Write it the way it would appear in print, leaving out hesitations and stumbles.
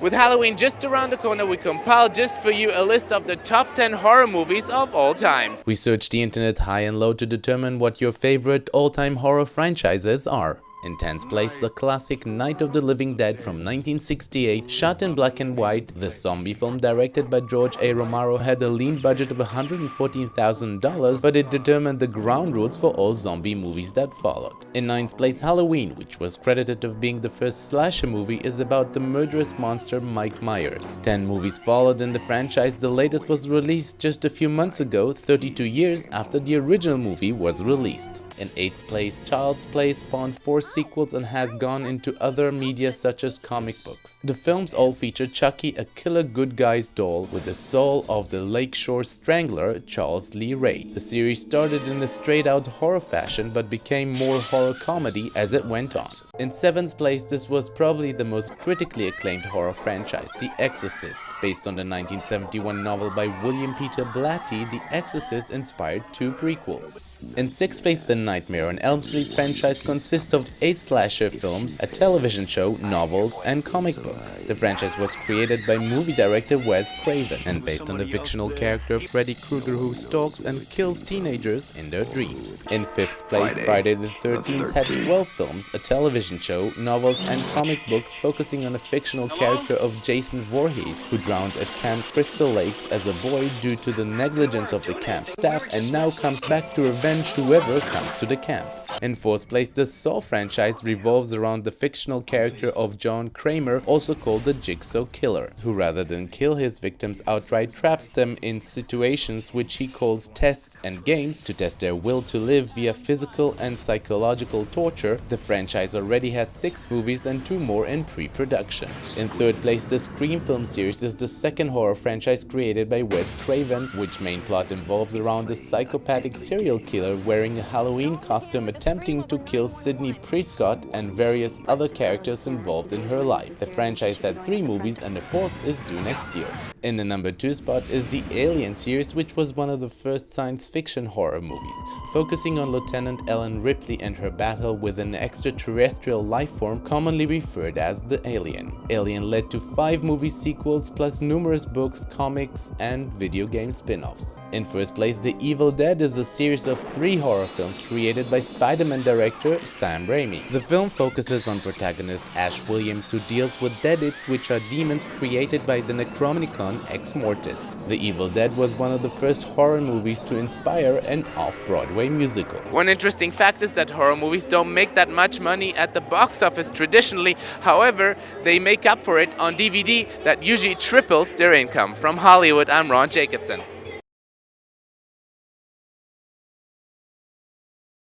With Halloween just around the corner, we compiled just for you a list of the top 10 horror movies of all time. We searched the internet high and low to determine what your favorite all-time horror franchises are. In 10th place, the classic Night of the Living Dead from 1968, shot in black and white. This zombie film, directed by George A. Romero, had a lean budget of $114,000, but it determined the ground rules for all zombie movies that followed. In 9th place, Halloween, which was credited of being the first slasher movie, is about the murderous monster Mike Myers. 10 movies followed in the franchise. The latest was released just a few months ago, 32 years after the original movie was released. In 8th place, Child's Play spawned 4 sequels and has gone into other media such as comic books. The films all feature Chucky, a killer good guy's doll with the soul of the Lakeshore Strangler, Charles Lee Ray. The series started in a straight-out horror fashion but became more horror comedy as it went on. In 7th place, this was probably the most critically acclaimed horror franchise, The Exorcist. Based on the 1971 novel by William Peter Blatty, The Exorcist inspired 2 prequels. In 6th place, the Nightmare on Elm Street franchise consists of 8 slasher films, a television show, novels, and comic books. The franchise was created by movie director Wes Craven and based on the fictional character Freddy Krueger, who stalks and kills teenagers in their dreams. In 5th place, Friday the 13th had 12 films, a television show, novels, and comic books focusing on a fictional character of Jason Voorhees, who drowned at Camp Crystal Lakes as a boy due to the negligence of the camp staff and now comes back to revenge whoever comes to the camp. In 4th place, the Saw franchise revolves around the fictional character of John Kramer, also called the Jigsaw Killer, who rather than kill his victims outright traps them in situations which he calls tests and games to test their will to live via physical and psychological torture. The franchise already has 6 movies and 2 more in pre-production. In 3rd place, the Scream film series is the second horror franchise created by Wes Craven, which main plot involves around a psychopathic serial killer wearing a Halloween costume attempting to kill Sidney Prescott and various other characters involved in her life. The franchise had 3 movies and the 4th is due next year. In the number 2 spot is the Alien series, which was one of the first science fiction horror movies, focusing on Lieutenant Ellen Ripley and her battle with an extraterrestrial life form commonly referred as the Alien. Alien led to 5 movie sequels plus numerous books, comics, and video game spin-offs. In 1st place, The Evil Dead is a series of 3 horror films created by Spider-Man director Sam Raimi. The film focuses on protagonist Ash Williams, who deals with deadites, which are demons created by the Necronomicon Ex Mortis. The Evil Dead was one of the first horror movies to inspire an off-Broadway musical. One interesting fact is that horror movies don't make that much money at the box office traditionally. However, they make up for it on DVD that usually triples their income. From Hollywood, I'm Ron Jacobson.